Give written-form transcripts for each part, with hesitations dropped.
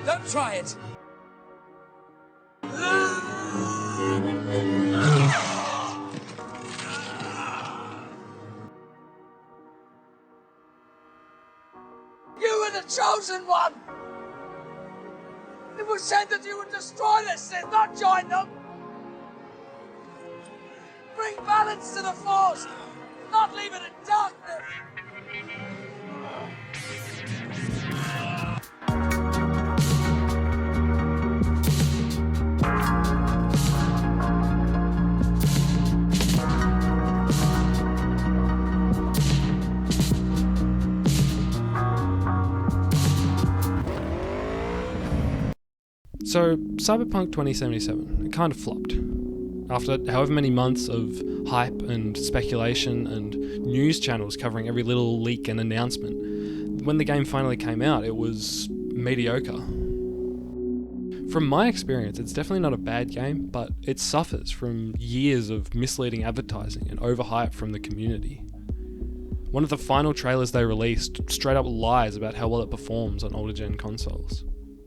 Don't try it. You were the chosen one! It was said that you would destroy the Sith, not join them! Bring balance to the Force, not leave it in darkness! So, CyberPunk 2077, it kind of flopped. After however many months of hype and speculation and news channels covering every little leak and announcement, when the game finally came out, it was mediocre. From my experience, it's definitely not a bad game, but it suffers from years of misleading advertising and overhype from the community. One of the final trailers they released straight up lies about how well it performs on older gen consoles.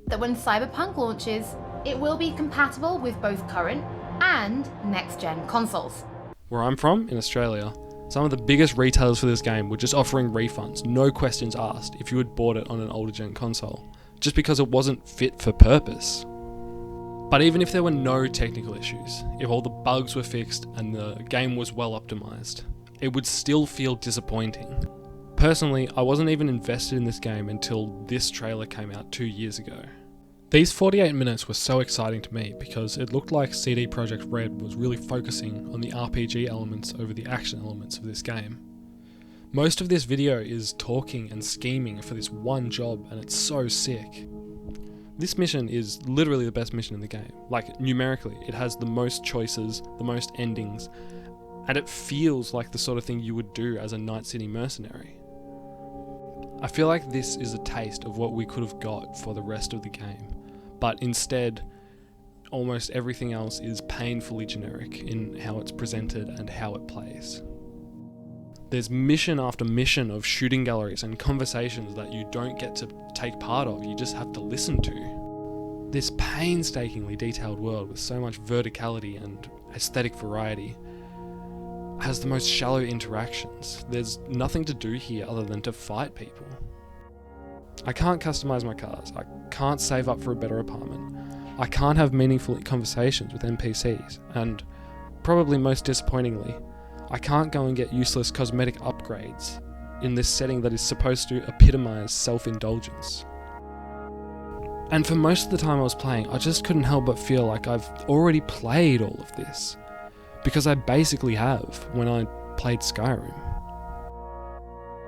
That when CyberPunk launches, it will be compatible with both current and next-gen consoles. Where I'm from, in Australia, some of the biggest retailers for this game were just offering refunds, no questions asked, if you had bought it on an older gen console, just because it wasn't fit for purpose. But even if there were no technical issues, if all the bugs were fixed and the game was well optimized, it would still feel disappointing. Personally, I wasn't even invested in this game until this trailer came out 2 years ago. These 48 minutes were so exciting to me because it looked like CD Projekt Red was really focusing on the RPG elements over the action elements of this game. Most of this video is talking and scheming for this one job, and it's so sick. This mission is literally the best mission in the game. Like, numerically, it has the most choices, the most endings, and it feels like the sort of thing you would do as a Night City mercenary. I feel like this is a taste of what we could have got for the rest of the game, but instead, almost everything else is painfully generic in how it's presented and how it plays. There's mission after mission of shooting galleries and conversations that you don't get to take part of, you just have to listen to. This painstakingly detailed world with so much verticality and aesthetic variety has the most shallow interactions. There's nothing to do here other than to fight people. I can't customize my cars, I can't save up for a better apartment, I can't have meaningful conversations with NPCs, and, probably most disappointingly, I can't go and get useless cosmetic upgrades in this setting that is supposed to epitomize self-indulgence. And for most of the time I was playing, I just couldn't help but feel like I've already played all of this. Because I basically have when I played Skyrim.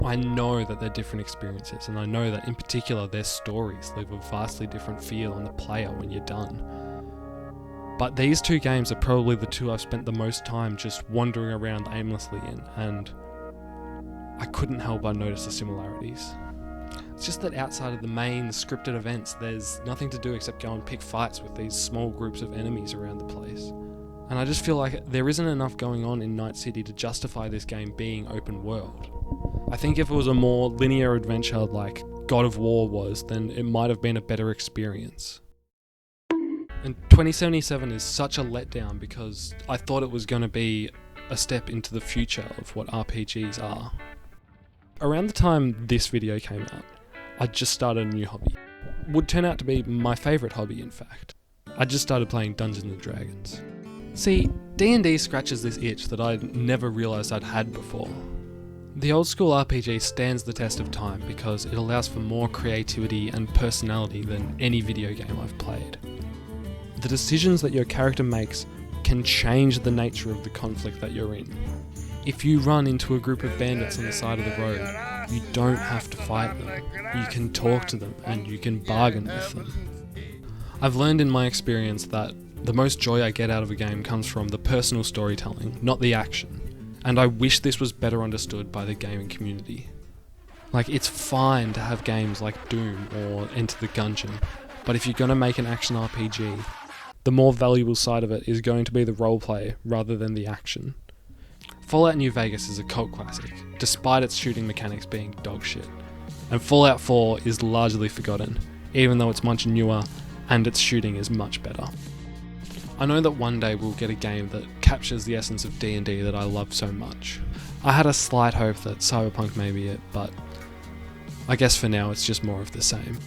I know that they're different experiences, and I know that in particular their stories leave a vastly different feel on the player when you're done. But these two games are probably the two I've spent the most time just wandering around aimlessly in, and I couldn't help but notice the similarities. It's just that outside of the main scripted events, there's nothing to do except go and pick fights with these small groups of enemies around the place. And I just feel like there isn't enough going on in Night City to justify this game being open world. I think if it was a more linear adventure like God of War was, then it might have been a better experience. And 2077 is such a letdown because I thought it was going to be a step into the future of what RPGs are. Around the time this video came out, I just started a new hobby. Would turn out to be my favourite hobby, in fact. I just started playing Dungeons & Dragons. See, D&D scratches this itch that I'd never realised I'd had before. The old school RPG stands the test of time because it allows for more creativity and personality than any video game I've played. The decisions that your character makes can change the nature of the conflict that you're in. If you run into a group of bandits on the side of the road, you don't have to fight them. You can talk to them and you can bargain with them. I've learned in my experience that the most joy I get out of a game comes from the personal storytelling, not the action. And I wish this was better understood by the gaming community. Like, it's fine to have games like Doom or Enter the Gungeon, but if you're going to make an action RPG, the more valuable side of it is going to be the roleplay rather than the action. Fallout New Vegas is a cult classic, despite its shooting mechanics being dog shit. And Fallout 4 is largely forgotten. even though it's much newer and its shooting is much better. I know that one day we'll get a game that captures the essence of D&D that I love so much. I had a slight hope that CyberPunk may be it, but I guess for now it's just more of the same.